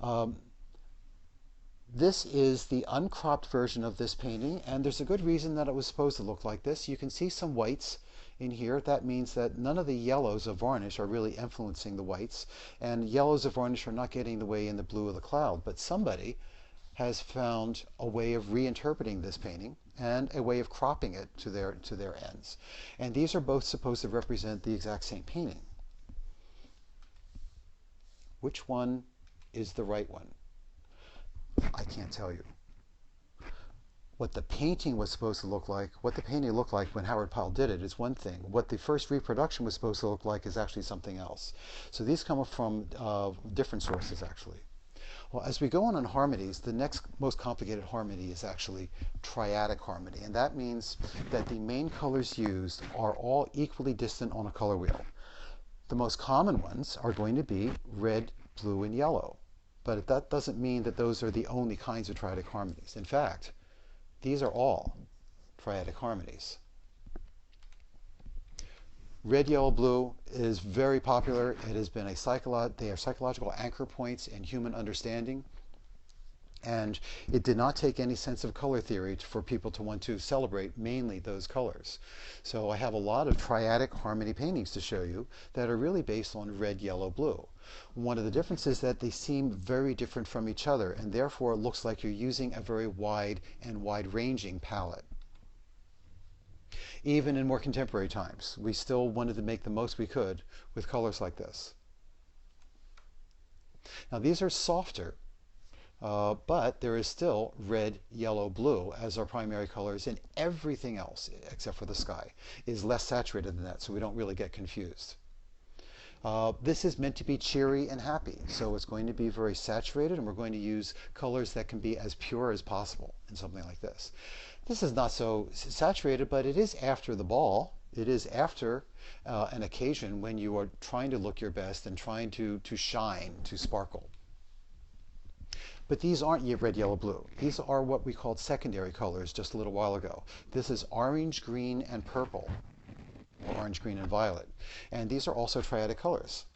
Um, this is the uncropped version of this painting, and there's a good reason that it was supposed to look like this. You can see some whites in here. That means that none of the yellows of varnish are really influencing the whites, and yellows of varnish are not getting in the way in the blue of the cloud. But somebody has found a way of reinterpreting this painting and a way of cropping it to their ends. And these are both supposed to represent the exact same painting. Which one is the right one? I can't tell you. What the painting was supposed to look like, what the painting looked like when Howard Pyle did it is one thing. What the first reproduction was supposed to look like is actually something else. So these come from different sources, actually. Well, as we go on harmonies, the next most complicated harmony is actually triadic harmony. And that means that the main colors used are all equally distant on a color wheel. The most common ones are going to be red, blue, and yellow. But that doesn't mean that those are the only kinds of triadic harmonies. In fact, these are all triadic harmonies. Red, yellow, blue is very popular. It has been they are psychological anchor points in human understanding. And it did not take any sense of color theory for people to want to celebrate mainly those colors. So I have a lot of triadic harmony paintings to show you that are really based on red, yellow, blue. One of the differences is that they seem very different from each other, and therefore it looks like you're using a very wide and wide-ranging palette. Even in more contemporary times, we still wanted to make the most we could with colors like this. Now these are softer, but there is still red, yellow, blue as our primary colors, and everything else, except for the sky, is less saturated than that, so we don't really get confused. This is meant to be cheery and happy, so it's going to be very saturated, and we're going to use colors that can be as pure as possible in something like this. This is not so saturated, but it is after the ball. It is after an occasion when you are trying to look your best and trying to shine, to sparkle. But these aren't yet red, yellow, blue. These are what we called secondary colors just a little while ago. This is orange, green, and purple, or orange, green, and violet. And these are also triadic colors.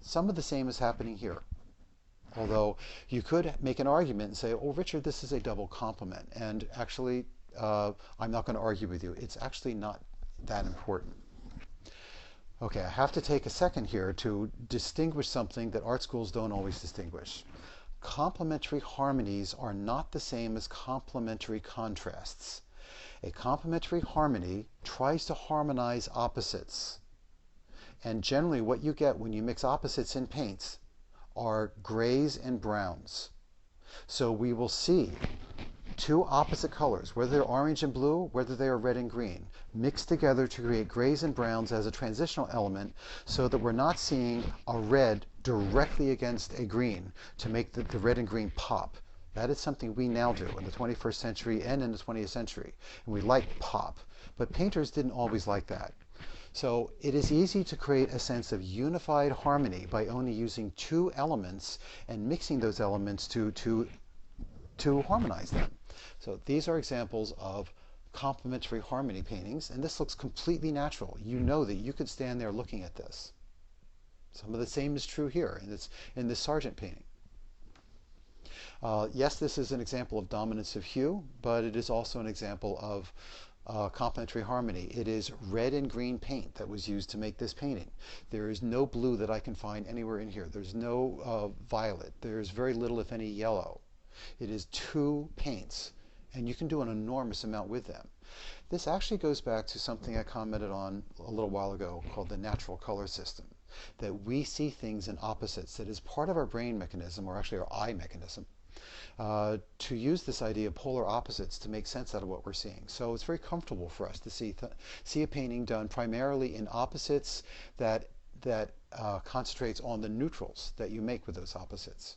Some of the same is happening here. Although you could make an argument and say, oh, Richard, this is a double complement. And actually, I'm not going to argue with you. It's actually not that important. Okay, I have to take a second here to distinguish something that art schools don't always distinguish. Complementary harmonies are not the same as complementary contrasts. A complementary harmony tries to harmonize opposites. And generally what you get when you mix opposites in paints are grays and browns. So we will see two opposite colors, whether they're orange and blue, whether they are red and green, mixed together to create grays and browns as a transitional element, so that we're not seeing a red directly against a green to make the red and green pop. That is something we now do in the 21st century and in the 20th century. And we like pop. But painters didn't always like that. So it is easy to create a sense of unified harmony by only using two elements and mixing those elements to harmonize them. So these are examples of complementary harmony paintings, and this looks completely natural. You know that you could stand there looking at this. Some of the same is true here in this Sargent painting. Yes, this is an example of dominance of hue, but it is also an example of complementary harmony. It is red and green paint that was used to make this painting. There is no blue that I can find anywhere in here. There's no violet. There's very little, if any, yellow. It is two paints, and you can do an enormous amount with them. This actually goes back to something I commented on a little while ago called the natural color system, that we see things in opposites. That is part of our brain mechanism, or actually our eye mechanism, to use this idea of polar opposites to make sense out of what we're seeing. So it's very comfortable for us to see a painting done primarily in opposites that concentrates on the neutrals that you make with those opposites.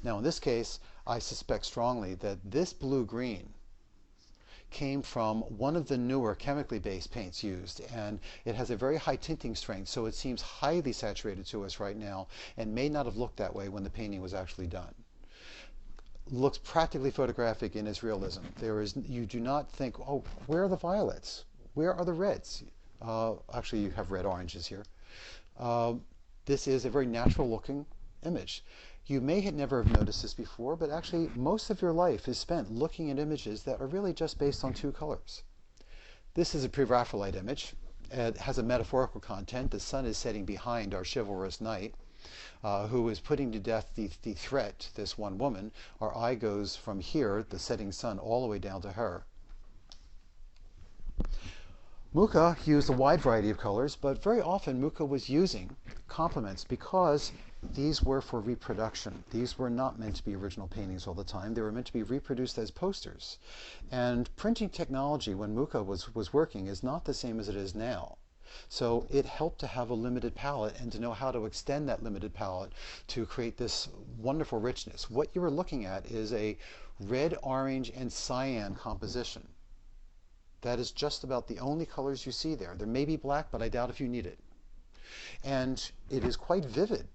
Now in this case, I suspect strongly that this blue-green came from one of the newer chemically based paints used, and it has a very high tinting strength, so it seems highly saturated to us right now and may not have looked that way when the painting was actually done. Looks practically photographic in its realism. You do not think, oh, where are the violets? Where are the reds? Actually, you have red oranges here. This is a very natural looking image. You may have never have noticed this before, but actually most of your life is spent looking at images that are really just based on two colors. This is a Pre-Raphaelite image. It has a metaphorical content. The sun is setting behind our chivalrous knight, who is putting to death the threat, this one woman. Our eye goes from here, the setting sun, all the way down to her. Mucha used a wide variety of colors, but very often Mucha was using complements because these were for reproduction. These were not meant to be original paintings all the time. They were meant to be reproduced as posters. And printing technology, when Mucha was working, is not the same as it is now. So it helped to have a limited palette and to know how to extend that limited palette to create this wonderful richness. What you are looking at is a red, orange, and cyan composition. That is just about the only colors you see there. There may be black, but I doubt if you need it. And it is quite vivid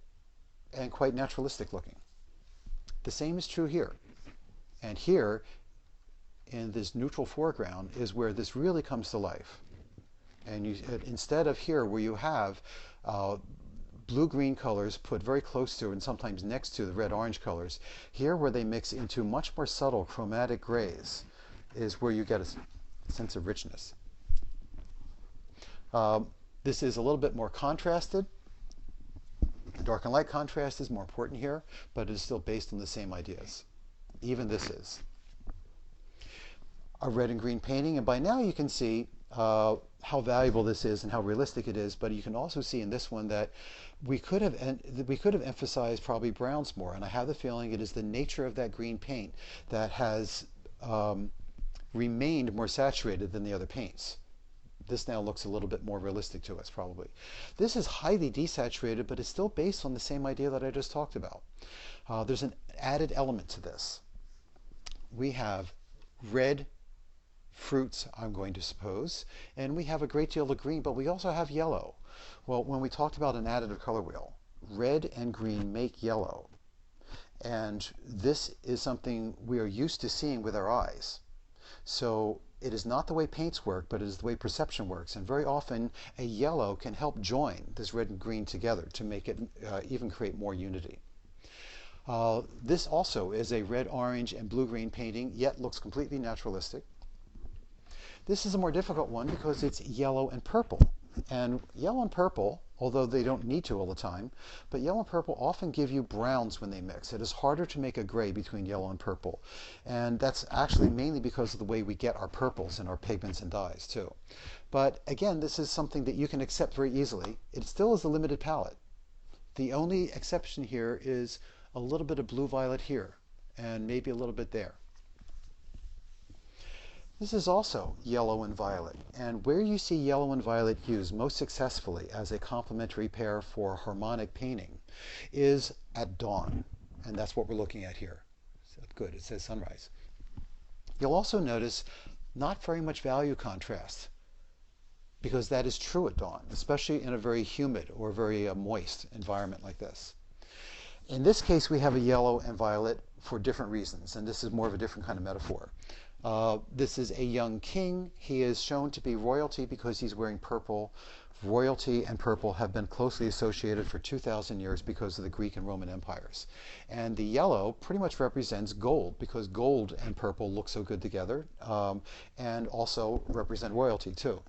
and quite naturalistic looking. The same is true here. And here, in this neutral foreground, is where this really comes to life. And you, instead of here where you have blue-green colors put very close to and sometimes next to the red-orange colors, here where they mix into much more subtle chromatic grays is where you get a sense of richness. This is a little bit more contrasted. Dark and light contrast is more important here, but it is still based on the same ideas. Even this is a red and green painting, and by now you can see how valuable this is and how realistic it is, but you can also see in this one that we could have emphasized probably browns more, and I have the feeling it is the nature of that green paint that has remained more saturated than the other paints. This now looks a little bit more realistic to us, probably. This is highly desaturated, but it's still based on the same idea that I just talked about. There's an added element to this. We have red fruits, I'm going to suppose, and we have a great deal of green, but we also have yellow. Well, when we talked about an additive color wheel, red and green make yellow. And this is something we are used to seeing with our eyes. So it is not the way paints work, but it is the way perception works. And very often a yellow can help join this red and green together to make it even create more unity. This also is a red, orange, and blue-green painting, yet looks completely naturalistic. This is a more difficult one because it's yellow and purple. And yellow and purple, although they don't need to all the time, but yellow and purple often give you browns when they mix. It is harder to make a gray between yellow and purple. And that's actually mainly because of the way we get our purples in our pigments and dyes too. But again, this is something that you can accept very easily. It still is a limited palette. The only exception here is a little bit of blue-violet here and maybe a little bit there. This is also yellow and violet, and where you see yellow and violet used most successfully as a complementary pair for harmonic painting is at dawn, and that's what we're looking at here. So good, it says sunrise. You'll also notice not very much value contrast, because that is true at dawn, especially in a very humid or very moist environment like this. In this case, we have a yellow and violet for different reasons, and this is more of a different kind of metaphor. This is a young king. He is shown to be royalty because he's wearing purple. Royalty and purple have been closely associated for 2,000 years because of the Greek and Roman empires. And the yellow pretty much represents gold because gold and purple look so good together, and also represent royalty too.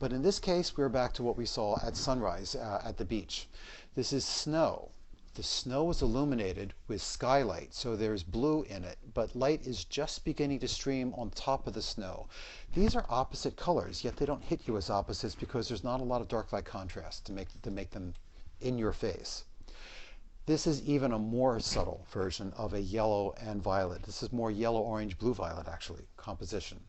But in this case, we're back to what we saw at sunrise at the beach. This is snow. The snow is illuminated with skylight, so there's blue in it, but light is just beginning to stream on top of the snow. These are opposite colors, yet they don't hit you as opposites because there's not a lot of dark light contrast to make them in your face. This is even a more subtle version of a yellow and violet. This is more yellow, orange, blue, violet, actually, composition.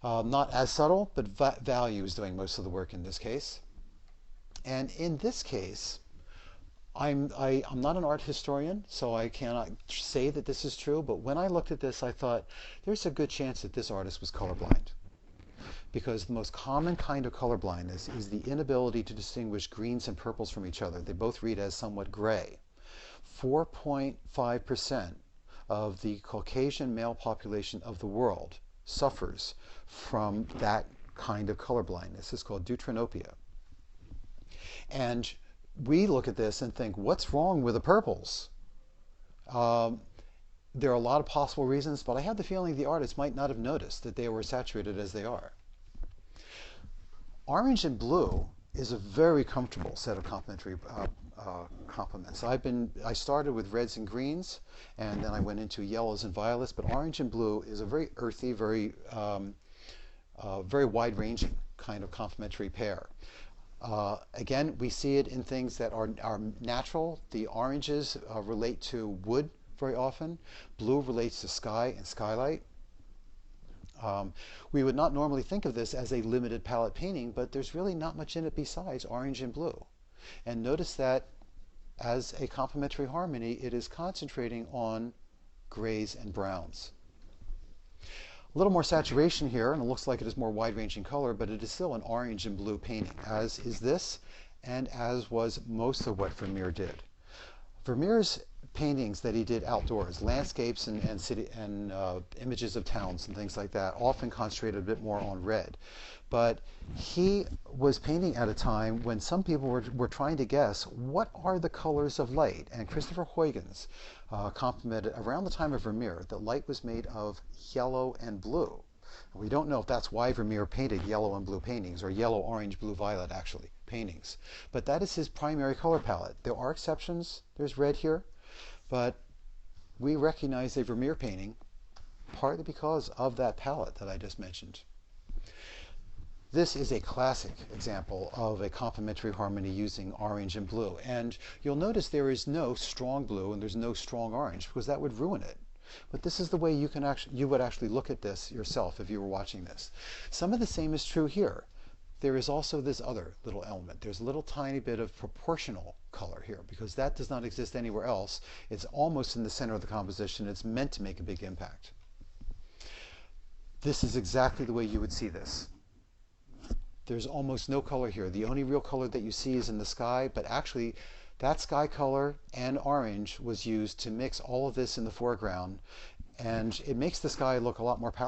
Not as subtle, but value is doing most of the work in this case. And in this case, I'm not an art historian, so I cannot say that this is true, but when I looked at this, I thought there's a good chance that this artist was colorblind. Because the most common kind of colorblindness is the inability to distinguish greens and purples from each other. They both read as somewhat gray. 4.5% of the Caucasian male population of the world suffers from that kind of colorblindness. It's called deuteranopia. And we look at this and think, what's wrong with the purples? Um, there are a lot of possible reasons, but I have the feeling the artist might not have noticed that they were saturated as they are. Orange and blue is a very comfortable set of complementary complements. I started with reds and greens, and then I went into yellows and violets, but orange and blue is a very earthy, very wide-ranging kind of complementary pair. Again, we see it in things that are natural. The oranges relate to wood very often. Blue relates to sky and skylight. We would not normally think of this as a limited palette painting, but there's really not much in it besides orange and blue. And notice that as a complementary harmony, it is concentrating on grays and browns. A little more saturation here, and it looks like it is more wide-ranging color, but it is still an orange and blue painting, as is this, and as was most of what Vermeer did. Vermeer's paintings that he did outdoors, landscapes and city and images of towns and things like that, often concentrated a bit more on red. But he was painting at a time when some people were trying to guess what are the colors of light. And Christopher Huygens commented around the time of Vermeer that light was made of yellow and blue. We don't know if that's why Vermeer painted yellow and blue paintings, or yellow, orange, blue, violet, actually, paintings. But that is his primary color palette. There are exceptions. There's red here. But we recognize a Vermeer painting partly because of that palette that I just mentioned. This is a classic example of a complementary harmony using orange and blue. And you'll notice there is no strong blue and there's no strong orange, because that would ruin it. But this is the way you would actually look at this yourself if you were watching this. Some of the same is true here. There is also this other little element. There's a little tiny bit of proportional color here, because that does not exist anywhere else. It's almost in the center of the composition. It's meant to make a big impact. This is exactly the way you would see this. There's almost no color here. The only real color that you see is in the sky, but actually that sky color and orange was used to mix all of this in the foreground, and it makes the sky look a lot more powerful.